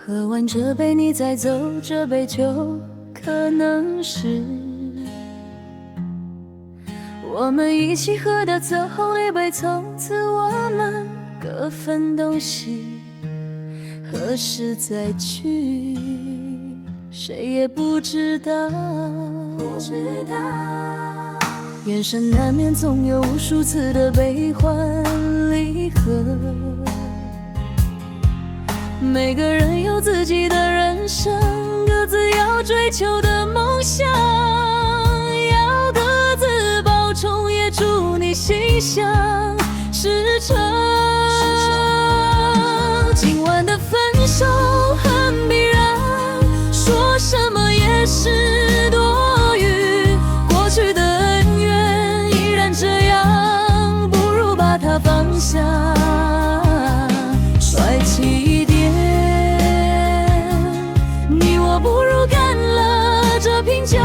喝完这杯你再走，这杯酒可能是我们一起喝的最后一杯，从此我们各分东西，何时再聚，谁也不知道。人生难免总有无数次的悲欢离合，每个人有自己的人生，各自要追求的梦想，要各自保重，也祝你心想事成。今晚的分手很必然，说什么也是多余，过去的恩怨依然这样，不如把它放下，帅气一点。你我不如干了这瓶酒，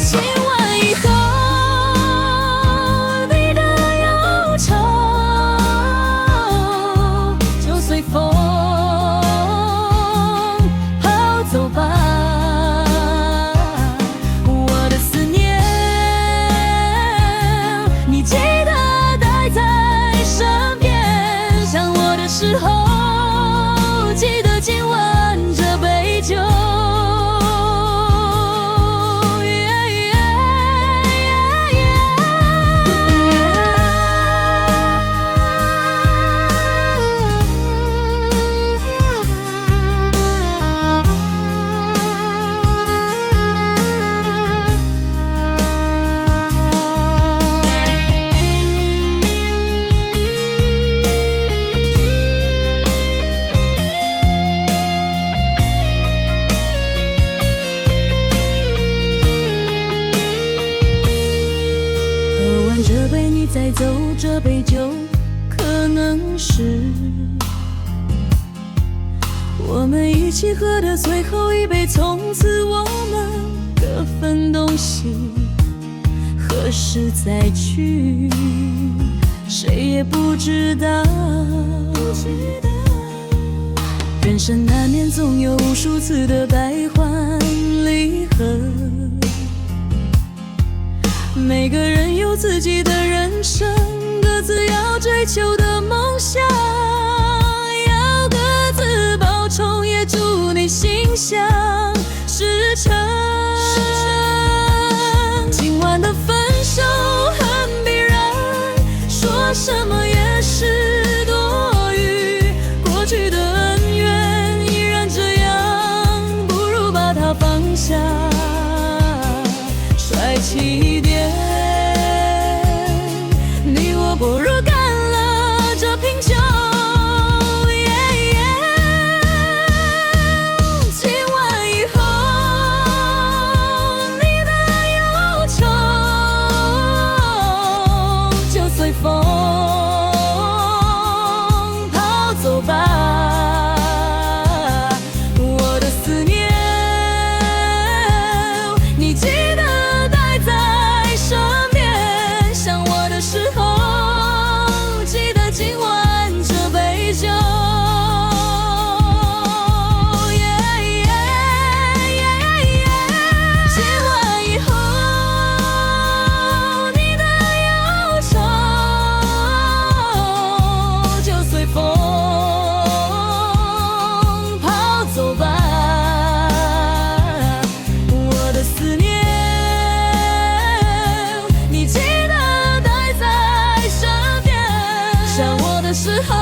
今晚以后你的忧愁就随风抛走吧，我的思念你记得带在身边，想我的时候记得今晚这杯酒。这杯你再走，这杯酒可能是我们一起喝的最后一杯，从此我们各分东西，何时再聚，谁也不知道。人生难免总有无数次的悲欢离合，每个人有自己的人生，各自要追求的梦想，要各自保重，也祝你心想事成。今晚的分手很必然，说什么也是多余，过去的恩怨依然这样，不如把它放下，帅气一点。你我不如干了这瓶酒，今晚以后你的忧愁就随风抛走吧，我的思念你记得带在身边，想我的时候记得今晚这杯酒。今晚以后你的忧愁就随风抛走吧，我的思念你记得带在身边，想我的时候